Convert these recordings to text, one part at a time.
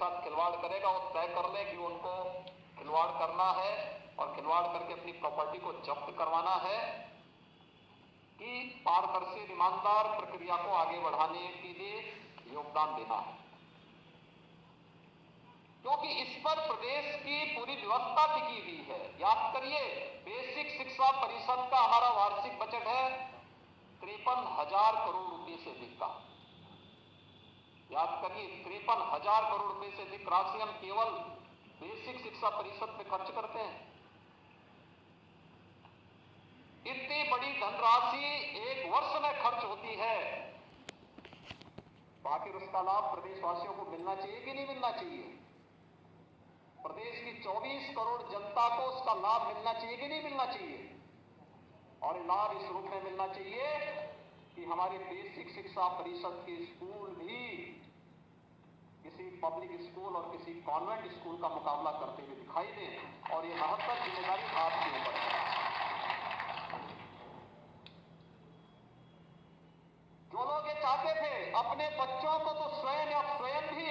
साथ खिलवाड़ करेगा और तय कर ले कि उनको खिलवाड़ करना है और खिलवाड़ करके अपनी प्रॉपर्टी को जब्त करवाना है कि पारदर्शी ईमानदार प्रक्रिया को आगे बढ़ाने के लिए योगदान देना है, क्योंकि इस पर प्रदेश की पूरी व्यवस्था टिकी हुई है। याद करिए, बेसिक शिक्षा परिषद का हमारा वार्षिक बजट है 53,000 करोड़ रुपए से अधिक का। याद करिए, 53,000 करोड़ रुपए से अधिक राशि हम केवल बेसिक शिक्षा परिषद पे खर्च करते हैं। इतनी बड़ी धनराशि एक वर्ष में खर्च होती है, तो आखिर उसका लाभ प्रदेशवासियों को मिलना चाहिए कि नहीं मिलना चाहिए? प्रदेश की 24 करोड़ जनता को उसका लाभ मिलना चाहिए कि नहीं मिलना चाहिए? और लाभ इस रूप में मिलना चाहिए कि हमारे बेसिक शिक्षा परिषद के स्कूल भी किसी पब्लिक स्कूल और किसी कॉन्वेंट स्कूल का मुकाबला करते हुए दिखाई दें, और ये महत्वपूर्ण जिम्मेदारी आपके ऊपर है। जो लोग ये चाहते थे अपने बच्चों को तो स्वयं भी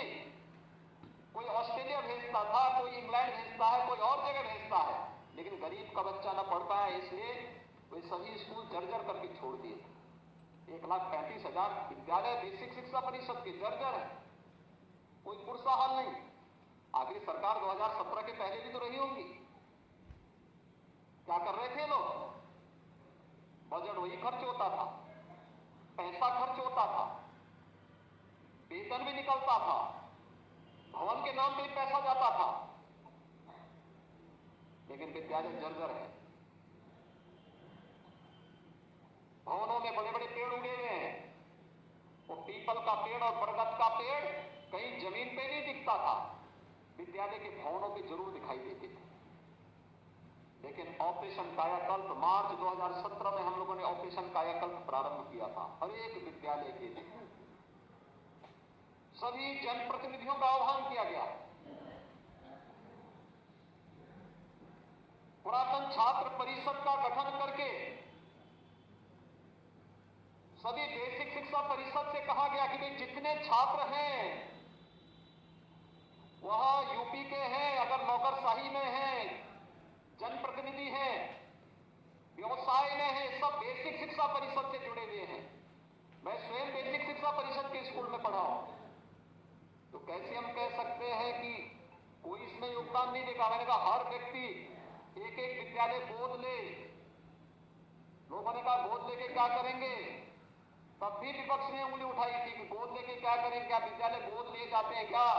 कोई ऑस्ट्रेलिया भेजता था, कोई इंग्लैंड भेजता है, कोई और जगह भेजता है, लेकिन गरीब का बच्चा न पढ़ पाया, इसलिए वे सभी स्कूल जर्जर करके छोड़ दिए। 1,35,000 विद्यालय बेसिक शिक्षा परिषद के जर्जर है, कोई पुरसा हाल नहीं। आखिर सरकार 2017 के पहले भी तो रही होगी। क्या कर रहे थे लोग? बजट वही खर्च होता था, पैसा खर्च होता था, वेतन भी निकलता था, भवन के नाम पे भी पैसा जाता था, लेकिन विद्यालय जर्जर है। भवनों में बड़े बड़े पेड़ उगे हुए हैं, वो पीपल का पेड़ और बरगद का पेड़ कहीं जमीन पे नहीं दिखता था, विद्यालय के भवनों पे जरूर दिखाई देते थे। लेकिन ऑपरेशन कायाकल्प मार्च 2017 में हम लोगों ने ऑपरेशन कायाकल्प प्रारंभ किया था। हर एक विद्यालय के लिए सभी जनप्रतिनिधियों का आह्वान किया गया। पुरातन छात्र परिषद का गठन करके सभी बेसिक शिक्षा परिषद से कहा गया कि भाई जितने छात्र हैं वह यूपी के हैं, अगर नौकरशाही में हैं, जनप्रतिनिधि हैं, व्यवसाय में हैं, सब बेसिक शिक्षा परिषद से जुड़े हुए हैं। मैं स्वयं बेसिक शिक्षा परिषद के स्कूल में पढ़ा हूं, तो कैसे हम कह सकते हैं कि कोई इसमें योगदान नहीं देगा? मैंने कहा हर व्यक्ति एक एक विद्यालय गोद ले। लोगों ने कहा गोद लेके क्या करेंगे? तब भी विपक्ष ने उंगली उठाई थी कि गोद लेके क्या करें, क्या विद्यालय गोद लिए जाते हैं क्या?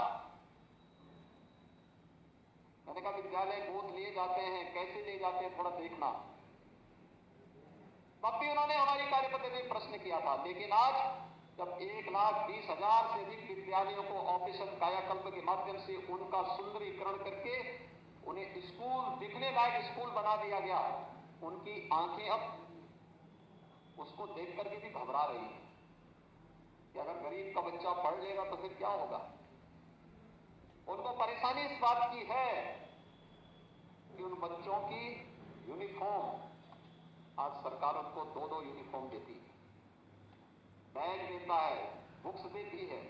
मैंने कहा विद्यालय गोद लिए जाते हैं, कैसे लिए जाते हैं थोड़ा देखना। तब भी उन्होंने हमारी कार्यपद्धति में प्रश्न किया था। लेकिन आज जब 1,20,000 से अधिक विद्यालयों को ऑपरेशन कायाकल्प के माध्यम से उनका सुंदरीकरण करके उन्हें स्कूल दिखने लायक स्कूल बना दिया गया, उनकी आंखें अब उसको देख करके भी घबरा रही है कि अगर गरीब का बच्चा पढ़ लेगा तो फिर क्या होगा। उनको परेशानी इस बात की है कि उन बच्चों की यूनिफॉर्म, आज सरकार उनको 2-2 यूनिफॉर्म देती है, बैग देता है, बुक्स देती है,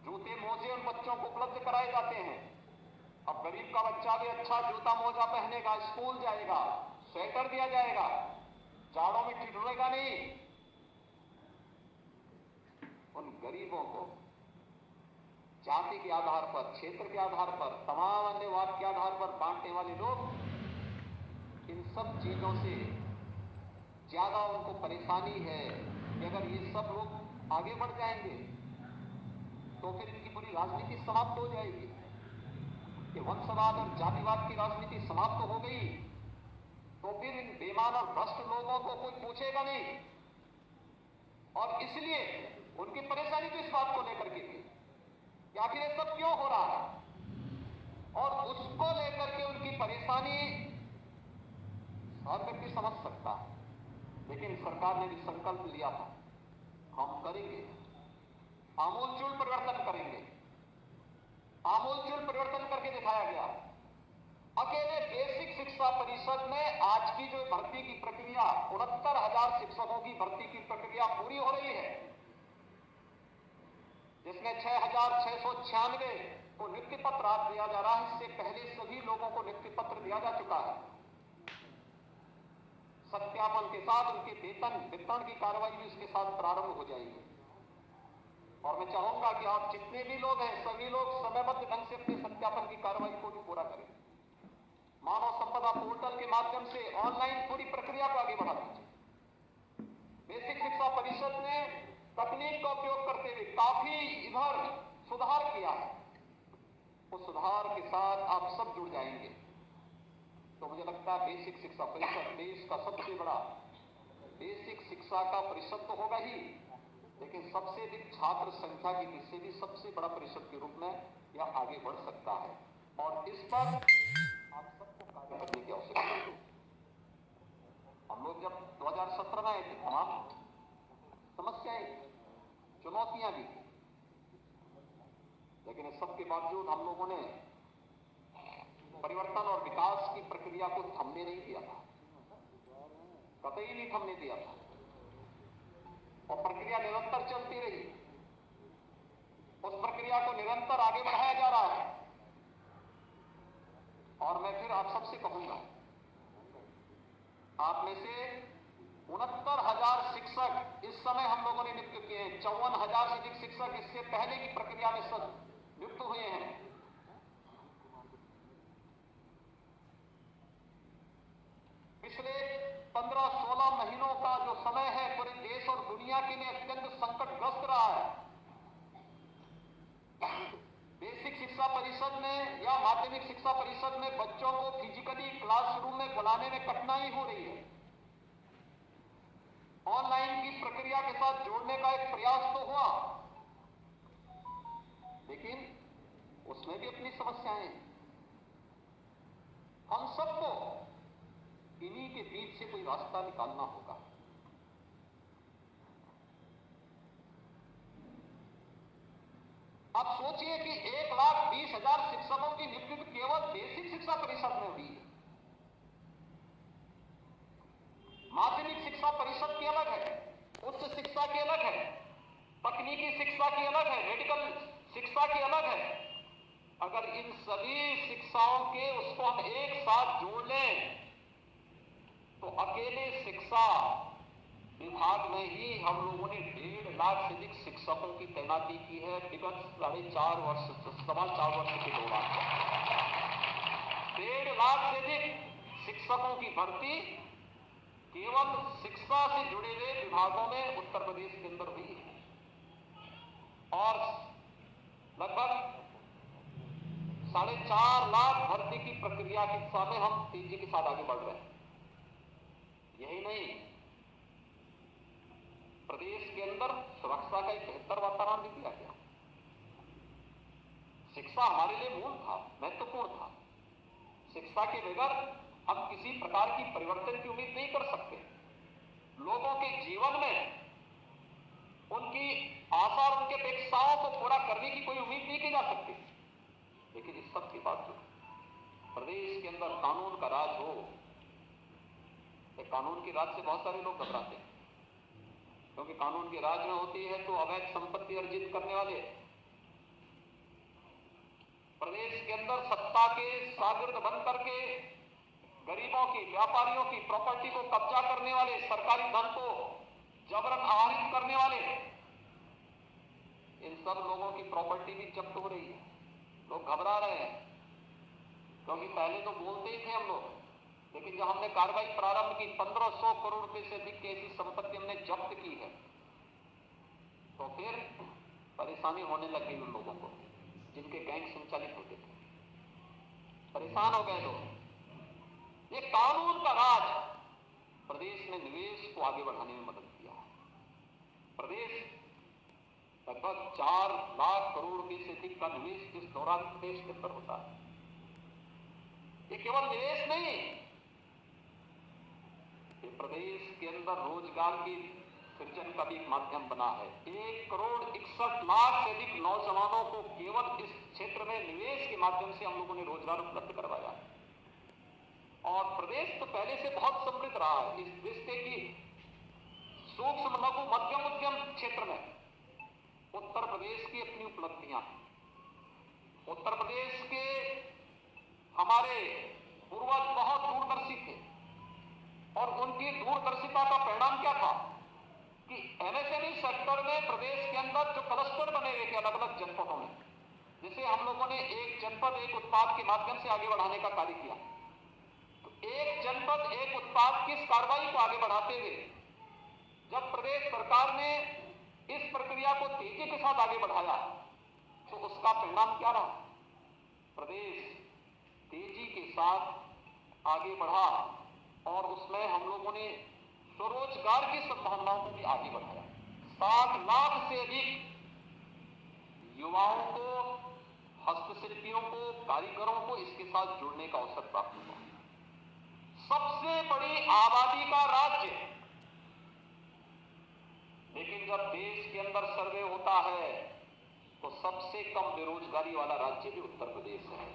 जूते मोजे उन बच्चों को उपलब्ध कराए जाते हैं। अब गरीब का बच्चा भी अच्छा जूता मोजा पहनेगा, स्कूल जाएगा, स्वेटर दिया जाएगा, जाड़ों में ठिठुरेगा नहीं। उन गरीबों को जाति के आधार पर, क्षेत्र के आधार पर, तमाम अन्य वाद के आधार पर बांटने वाले लोग इन सब चीजों से ज्यादा उनको परेशानी है कि अगर ये सब लोग आगे बढ़ जाएंगे तो फिर इनकी पूरी राजनीति समाप्त हो जाएगी। ये वंशवाद और जातिवाद की राजनीति समाप्त हो गई तो फिर इन बेईमान और भ्रष्ट लोगों को कोई पूछेगा नहीं। और इसलिए उनकी परेशानी तो इस बात को लेकर के थी कि आखिर ये सब क्यों हो रहा है, और उसको लेकर के उनकी परेशानी हर व्यक्ति समझ सकता है। लेकिन सरकार ने भी संकल्प लिया था, हम करेंगे, आमूलचूल परिवर्तन करेंगे। आमूलचूल परिवर्तन करके दिखाया गया। अकेले बेसिक शिक्षा परिषद में आज की जो भर्ती की प्रक्रिया, 69,000 शिक्षकों की भर्ती की प्रक्रिया पूरी हो रही है। जिसमें 6,696 को नियुक्ति पत्र आज दिया जा रहा है। इससे पहले सभी लोगों को नियुक्ति पत्र दिया जा चुका है। सत्यापन के साथ उनके वेतन वितरण की कार्रवाई भी उसके साथ प्रारंभ हो जाएगी। और मैं चाहूंगा कि आप जितने भी लोग हैं सभी लोग समयबद्ध ढंग से अपने सत्यापन की कार्रवाई को भी पूरा करें। मानव संपदा पोर्टल के माध्यम से ऑनलाइन पूरी प्रक्रिया को आगे बढ़ा दीजिए। बेसिक शिक्षा परिषद ने तकनीक का उपयोग करते हुए काफी इधर सुधार किया है। उस सुधार के साथ आप सब जुड़ जाएंगे तो मुझे लगता है बेसिक शिक्षा परिषद देश का सबसे बड़ा बेसिक शिक्षा का परिषद तो होगा ही, लेकिन सबसे अधिक छात्र संख्या की दृष्टि से भी सबसे बड़ा परिषद के रूप में यह आगे बढ़ सकता है। और इस पर आप सबको कार्य करने की आवश्यकता है। हम लोग जब 2017 में आए थे तमाम समस्याएं चुनौतियां भी थी, लेकिन इस सब के बावजूद हम लोगों ने परिवर्तन और विकास की प्रक्रिया को थमने नहीं दिया था, कतई नहीं थमने दिया था और प्रक्रिया निरंतर चलती रही। उस प्रक्रिया को निरंतर आगे बढ़ाया जा रहा है। और मैं फिर आप सबसे कहूंगा, आप में से 69,000 शिक्षक इस समय हम लोगों ने नियुक्त किए हैं। 54,000 से अधिक शिक्षक इससे पहले की प्रक्रिया में सब नियुक्त हुए हैं। पिछले 15-16 महीनों का जो समय है पूरे देश और दुनिया के लिए अत्यंत संकटग्रस्त रहा है। बेसिक शिक्षा परिषद में या माध्यमिक शिक्षा परिषद में बच्चों को फिजिकली क्लासरूम में बुलाने में कठिनाई हो रही है। ऑनलाइन की प्रक्रिया के साथ जोड़ने का एक प्रयास तो हुआ, लेकिन उसमें भी अपनी समस्याएं हैं। हम सबको इन्हीं के बीच से कोई रास्ता निकालना होगा। आप सोचिए कि 1,20,000 शिक्षकों की नियुक्ति केवल बेसिक शिक्षा परिषद में हुई है। माध्यमिक शिक्षा परिषद की अलग है, उच्च शिक्षा की अलग है, तकनीकी शिक्षा की अलग है, मेडिकल शिक्षा की अलग है। अगर इन सभी शिक्षाओं के उसको हम एक साथ जोड़ लें तो अकेले शिक्षा विभाग में ही हम लोगों ने 1.5 लाख से अधिक शिक्षकों की तैनाती की है विगत 4.5 वर्ष 4.5 वर्ष के दौरान। 1.5 लाख से अधिक शिक्षकों की भर्ती केवल शिक्षा से जुड़े हुए विभागों में उत्तर प्रदेश के अंदर हुई है और लगभग 4.5 लाख भर्ती की प्रक्रिया की दिशा में हम तेजी के साथ आगे बढ़ रहे हैं। यही नहीं, प्रदेश के अंदर सुरक्षा का एक बेहतर वातावरण भी दिया गया। शिक्षा हमारे लिए मूल था, महत्वपूर्ण था। शिक्षा के बगैर हम किसी प्रकार की परिवर्तन की उम्मीद नहीं कर सकते। लोगों के जीवन में उनकी आशा और उनकी अपेक्षाओं को पूरा करने की कोई उम्मीद नहीं की जा सकती। लेकिन इस सब के बावजूद प्रदेश के अंदर कानून का राज हो, कानून के राज से बहुत सारे लोग घबराते हैं, क्योंकि कानून के राज में होती है तो अवैध संपत्ति अर्जित करने वाले, प्रदेश के अंदर सत्ता के शागिर्द बन करके गरीबों की, व्यापारियों की प्रॉपर्टी को कब्जा करने वाले, सरकारी धन को जबरन आहरित करने वाले, इन सब लोगों की प्रॉपर्टी भी जब्त हो रही है। लोग घबरा रहे हैं, क्योंकि पहले तो बोलते ही थे हम लोग, लेकिन जब हमने कार्रवाई प्रारंभ की 1500 करोड़ रुपए से अधिक की ऐसी संपत्ति हमने जब्त की है, तो फिर परेशानी होने लगी उन लोगों को जिनके गैंग संचालित होते थे। परेशान हो गए लोग। ये कानून का राज प्रदेश में निवेश को आगे बढ़ाने में मदद किया है। प्रदेश लगभग 4 लाख करोड़ रुपए से अधिक का निवेश इस दौरान प्रदेश के अंदर होता है। ये केवल निवेश नहीं, प्रदेश के अंदर रोजगार की सृजन का भी एक माध्यम बना है। 1,61,00,000 से अधिक नौजवानों को केवल इस क्षेत्र में निवेश के माध्यम से हम लोगों ने रोजगार उपलब्ध करवाया है। और प्रदेश तो पहले से बहुत समृद्ध रहा है इस देश के की सूक्ष्म लघु मध्यम उद्यम क्षेत्र में। उत्तर प्रदेश की अपनी उपलब्धियां हैं। उत्तर प्रदेश के हमारे पूर्वज बहुत दूरदर्शी थे और उनकी दूरदर्शिता का परिणाम क्या था कि एमएसएमई सेक्टर में प्रदेश के अंदर जो क्लस्टर बने हुए थे अलग अलग जनपदों में, जिसे हम लोगों ने एक जनपद एक उत्पाद के माध्यम से आगे बढ़ाने का कार्य किया। तो एक जनपद एक उत्पाद की इस कार्रवाई को आगे बढ़ाते हुए जब प्रदेश सरकार ने इस प्रक्रिया को तेजी के साथ आगे बढ़ाया तो उसका परिणाम क्या रहा? प्रदेश तेजी के साथ आगे बढ़ा और उसमें हम लोगों ने स्वरोजगार की संभावनाओं को भी आगे बढ़ाया। 7 लाख से अधिक युवाओं को, हस्तशिल्पियों को, कारीगरों को इसके साथ जुड़ने का अवसर प्राप्त हुआ। सबसे बड़ी आबादी का राज्य, लेकिन जब देश के अंदर सर्वे होता है तो सबसे कम बेरोजगारी वाला राज्य भी उत्तर प्रदेश है।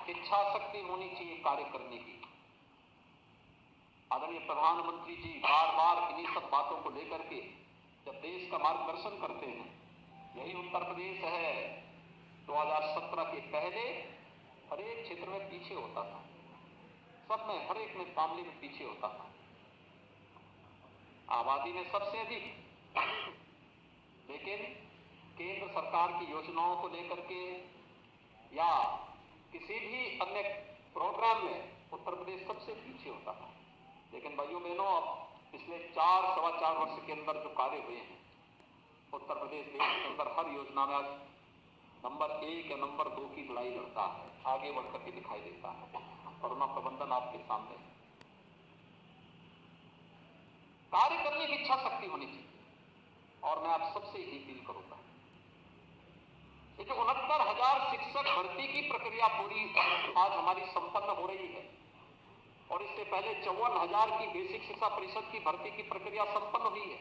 इच्छा शक्ति होनी चाहिए कार्य करने की। आदरणीय प्रधानमंत्री जी बार बार इन्हीं सब बातों को लेकर के जब देश का मार्गदर्शन करते हैं, यही उत्तर प्रदेश है 2017 के पहले हर एक क्षेत्र में पीछे होता था, सब में हर एक में मामले में पीछे होता था। आबादी में सबसे अधिक, लेकिन केंद्र सरकार की योजनाओं को लेकर के या किसी भी अन्य प्रोग्राम में उत्तर प्रदेश सबसे पीछे होता था। लेकिन भाइयों बहनों, अब पिछले 4-4.25 वर्ष के अंदर जो कार्य हुए हैं, उत्तर प्रदेश देश के अंदर हर योजना में आज नंबर 1 या नंबर 2 की लड़ाई लड़ता है, आगे बढ़कर के दिखाई देता है। कोरोना प्रबंधन आपके सामने है। कार्य करने की इच्छा शक्ति होनी चाहिए और मैं आप सबसे ही अपील करूंगा। ये जो 69,000 शिक्षक भर्ती की प्रक्रिया पूरी आज हमारी संपन्न हो रही है और इससे पहले 54,000 की बेसिक शिक्षा परिषद की भर्ती की प्रक्रिया संपन्न हुई है।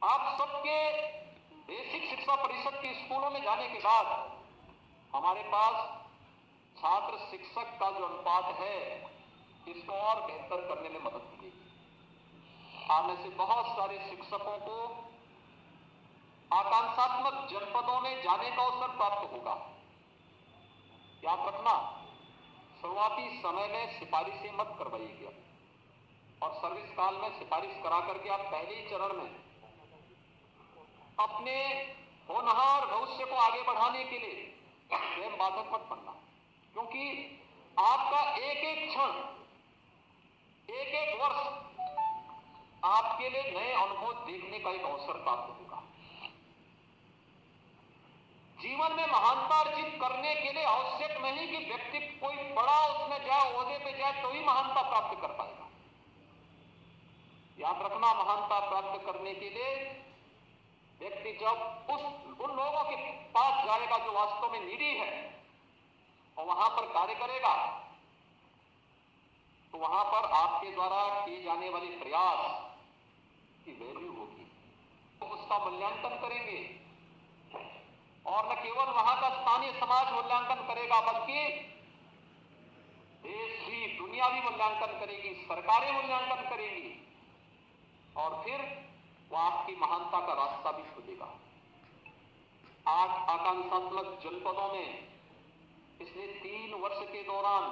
आप सबके बेसिक शिक्षा परिषद के स्कूलों में जाने के बाद हमारे पास छात्र शिक्षक का जो अनुपात है इसको और बेहतर करने में मदद मिलेगी। आप में से बहुत सारे शिक्षकों को आकांक्षात्मक जनपदों में जाने का अवसर प्राप्त होगा। याद रखना, शुरुआती समय में सिफारिशें मत करवाइएगा और सर्विस काल में सिफारिश करा करके आप पहले ही चरण में अपने होनहार भविष्य को आगे बढ़ाने के लिए स्वयं बाधक मत बनना, क्योंकि आपका एक एक क्षण, एक एक वर्ष आपके लिए नए अनुभव देखने का एक अवसर प्राप्त होगा। जीवन में महानता अर्जित करने के लिए आवश्यक नहीं कि व्यक्ति कोई बड़ा उसमें जाए, ओहदे पे जाए तो ही महानता प्राप्त कर पाएगा। याद रखना, महानता प्राप्त करने के लिए व्यक्ति जब उन लोगों के पास जाएगा जो वास्तव में नीडी है और वहां पर कार्य करेगा, तो वहां पर आपके द्वारा किए जाने वाले प्रयास की वैल्यू होगी, तो उसका मूल्यांकन करेंगे और न केवल वहां का स्थानीय समाज मूल्यांकन करेगा बल्कि देश भी, दुनिया भी मूल्यांकन करेगी, सरकारें मूल्यांकन करेंगी और फिर वो आपकी महानता का रास्ता भी खुलेगा। आज आकांक्षात्मक जनपदों में पिछले 3 वर्ष के दौरान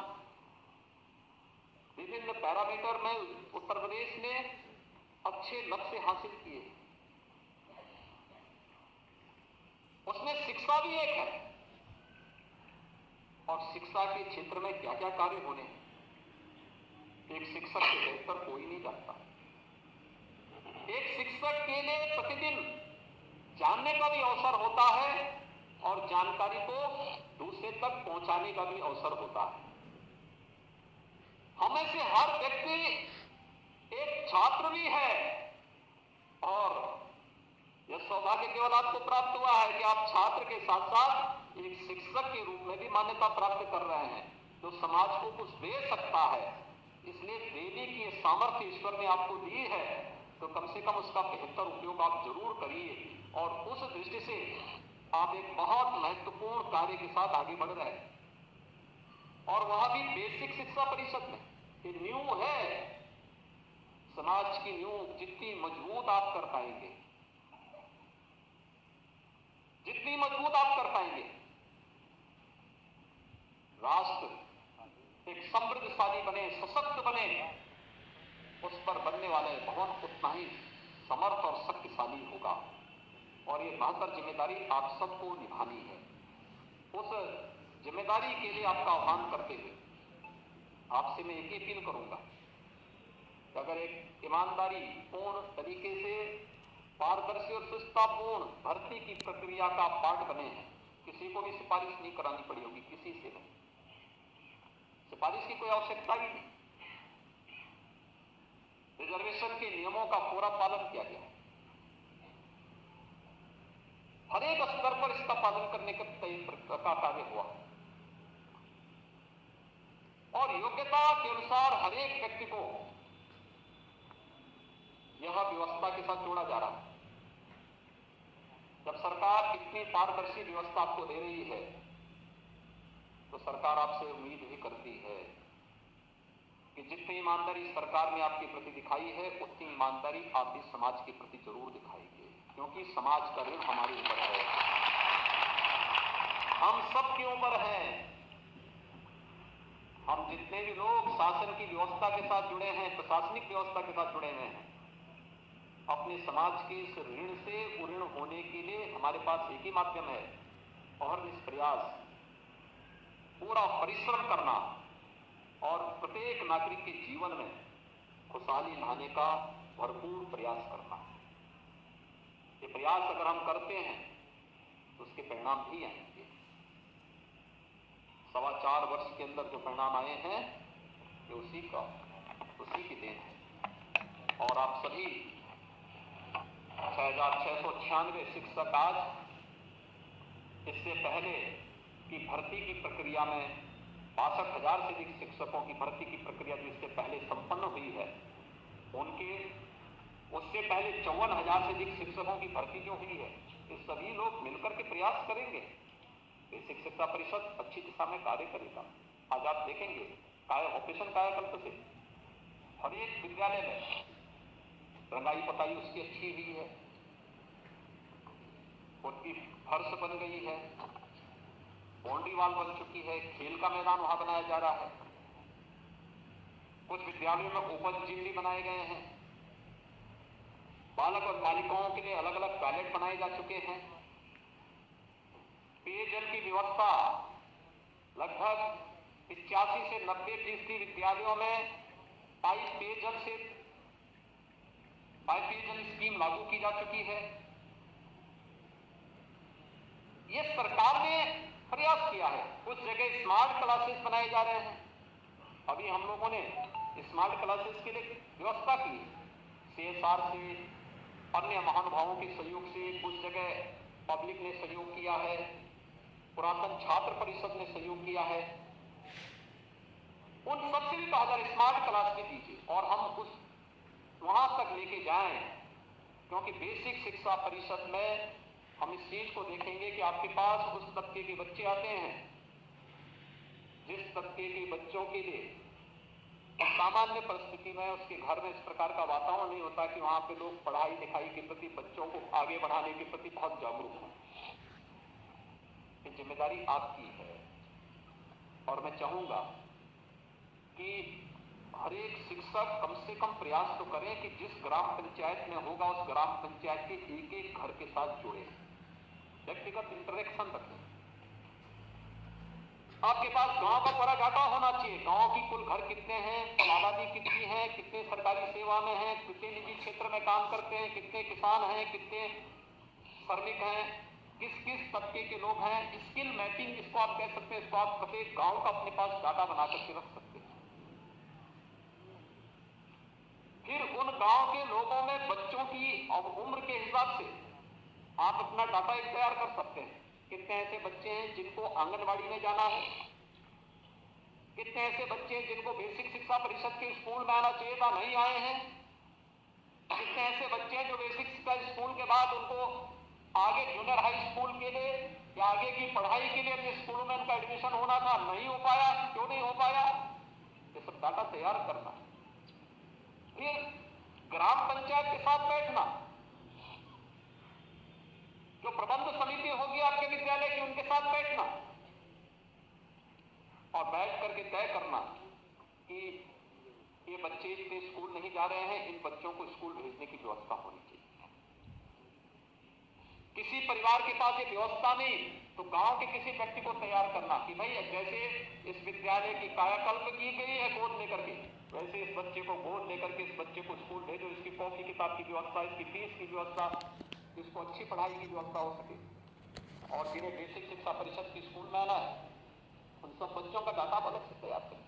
विभिन्न पैरामीटर में उत्तर प्रदेश ने अच्छे लक्ष्य हासिल किए। उसमें शिक्षा भी एक है और शिक्षा के क्षेत्र में क्या क्या कार्य होने हैं एक शिक्षक से बेहतर कोई नहीं जानता। एक शिक्षक के लिए प्रतिदिन जानने का भी अवसर होता है और जानकारी को दूसरे तक पहुंचाने का भी अवसर होता है। हमें से हर व्यक्ति एक छात्र भी है और यह सौभाग्य केवल आपको प्राप्त हुआ है कि आप छात्र के साथ साथ एक शिक्षक के रूप में भी मान्यता प्राप्त कर रहे हैं जो समाज को कुछ दे सकता है। इसलिए देने की सामर्थ्य ईश्वर ने आपको दी है, तो कम से कम उसका बेहतर उपयोग आप जरूर करिए और उस दृष्टि से आप एक बहुत महत्वपूर्ण कार्य के साथ आगे बढ़ रहे हैं और वह भी बेसिक शिक्षा परिषद में। ये न्यू है, समाज की नींव जितनी मजबूत आप कर पाएंगे, जितनी मजबूत आप कर पाएंगे, राष्ट्र एक समृद्धशाली बने, सशक्त बने, उस पर बनने वाले भवन उतना ही समर्थ और शक्तिशाली होगा। और ये बेहतर जिम्मेदारी आप सबको निभानी है। उस जिम्मेदारी के लिए आपका आह्वान करते हुए आपसे मैं एक ही अपील करूंगा कि अगर एक ईमानदारी पूर्ण तरीके से पारदर्शी और सुष्ठापूर्ण भर्ती की प्रक्रिया का पार्ट बने हैं, किसी को भी सिफारिश नहीं करानी पड़ी होगी, किसी से नहीं, सिफारिश की कोई आवश्यकता ही नहीं। रिजर्वेशन के नियमों का पूरा पालन किया गया, हर एक स्तर पर इसका पालन करने का कार्य हुआ और योग्यता के अनुसार हर एक व्यक्ति को यह व्यवस्था के साथ जोड़ा जा रहा है। जब सरकार इतनी पारदर्शी व्यवस्था आपको दे रही है तो सरकार आपसे उम्मीद भी करती है कि जितनी ईमानदारी सरकार ने आपके प्रति दिखाई है उतनी ईमानदारी आप भी समाज के प्रति जरूर दिखाएंगे, क्योंकि समाज का ऋण हमारे ऊपर है, हम सबके ऊपर है। हम जितने भी लोग शासन की व्यवस्था के साथ जुड़े हैं, प्रशासनिक व्यवस्था के साथ जुड़े हुए हैं, अपने समाज के इस ऋण से उऋण होने के लिए हमारे पास एक ही माध्यम है, और निष्प्रयास पूरा परिश्रम करना और प्रत्येक नागरिक के जीवन में खुशहाली लाने का भरपूर प्रयास करना। ये प्रयास अगर हम करते हैं तो उसके परिणाम भी आएंगे। 4.25 वर्ष के अंदर जो परिणाम आए हैं ये उसी की देन है। और आप सभी 6,696 शिक्षक आज इससे पहले की भर्ती की प्रक्रिया में 62,000 से अधिक शिक्षकों की भर्ती की प्रक्रिया जो इससे पहले संपन्न हुई है, उनके उससे पहले 54,000 से अधिक शिक्षकों की भर्ती जो हुई है, ये सभी लोग मिलकर के प्रयास करेंगे। बेसिक शिक्षा परिषद अच्छी दिशा में कार्य करेगा। आज आप देखेंगे ऑपरेशन कायाकल्प से हर एक विद्यालय में रंगाई पताई उसकी अच्छी हुई है, उनकी फर्श बन गई है, बाउंड्री वॉल बन चुकी है, खेल का मैदान वहां बनाया जा रहा है, कुछ विद्यालयों में ओपन जिम भी बनाए गए हैं, बालक और बालिकाओं के लिए अलग अलग टॉयलेट बनाए जा चुके हैं, पेयजल की व्यवस्था लगभग 85 से 90% विद्यालयों में पाइप पेयजल स्कीम लागू की जा चुकी है। ये सरकार ने प्रयास किया है। कुछ जगह स्मार्ट क्लासेस बनाए जा रहे हैं। अभी हम लोगों ने स्मार्ट क्लासेस के लिए व्यवस्था की, CSR से, अन्य महानुभावों के सहयोग से, कुछ जगह पब्लिक ने सहयोग किया है, पुरातन छात्र परिषद ने सहयोग किया है। उन सबसे भी कहा जाए स्मार्ट क्लास भी दीजिए और हम उस वहां तक लेके जाएं, क्योंकि बेसिक शिक्षा परिषद में हम इस चीज को देखेंगे कि आपके पास उस तबके के बच्चे आते हैं जिस तबके के बच्चों के लिए सामान्य परिस्थिति में उसके घर में इस प्रकार का वातावरण नहीं होता कि वहां पे लोग पढ़ाई लिखाई के प्रति, बच्चों को आगे बढ़ाने के प्रति बहुत जागरूक हों। ये जिम्मेदारी आपकी है और मैं चाहूंगा कि हर एक शिक्षक कम से कम प्रयास तो करें कि जिस ग्राम पंचायत में होगा उस ग्राम पंचायत के एक एक घर के साथ जुड़े, व्यक्तिगत इंटरेक्शन रखें। आपके पास गांव का पूरा डाटा होना चाहिए, गांव की कुल घर कितने हैं, कुल आबादी कितनी है, कितने सरकारी सेवा में हैं, कितने निजी क्षेत्र में काम करते हैं, कितने किसान हैं, कितने श्रमिक हैं, किस किस तबके के लोग हैं। स्किल मैपिंग जिसको आप कह सकते हैं, इसको आप प्रत्येक गांव का अपने पास डाटा बना करके रख सकते हैं। फिर उन गांव के लोगों में बच्चों की उम्र के हिसाब से आप अपना डाटा एक तैयार कर सकते हैं। कितने ऐसे बच्चे हैं जिनको आंगनबाड़ी में जाना है, कितने ऐसे बच्चे हैं जिनको बेसिक शिक्षा परिषद के स्कूल में आना चाहिए था, नहीं आए हैं, कितने ऐसे बच्चे हैं जो बेसिक शिक्षा स्कूल के बाद उनको आगे जूनियर हाई स्कूल के लिए या आगे की पढ़ाई के लिए अपने स्कूलों में उनका एडमिशन होना था, नहीं हो पाया, क्यों नहीं हो पाया, ये सब डाटा तैयार करना। फिर ग्राम पंचायत के साथ बैठना, जो प्रबंध समिति होगी आपके विद्यालय की, उनके साथ बैठना और बैठ करके तय करना कि ये बच्चे इतने स्कूल नहीं जा रहे हैं, इन बच्चों को स्कूल भेजने की व्यवस्था होनी चाहिए। किसी परिवार के पास ये व्यवस्था नहीं तो गांव के किसी व्यक्ति को तैयार करना कि भाई जैसे इस विद्यालय की कायाकल्प की गई है गोद लेकर के, वैसे इस बच्चे को गोद लेकर के इस बच्चे को स्कूल भेजो, इसकी कॉपी किताब की व्यवस्था, इसकी फीस की व्यवस्था, इसको अच्छी पढ़ाई की व्यवस्था हो सके। और जिन्हें बेसिक शिक्षा परिषद की स्कूल में आना है उन सब बच्चों का डाटा अलग से तैयार करें।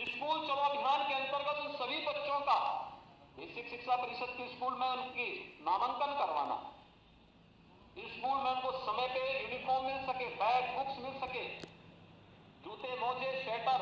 स्कूल चलो अभियान के अंतर्गत उन सभी बच्चों का बेसिक शिक्षा परिषद के स्कूल में उनकी नामांकन करवाना, स्कूल में उनको समय पे यूनिफॉर्म मिल सके, बैग बुक्स मिल सके, जूते मोजे स्वेटर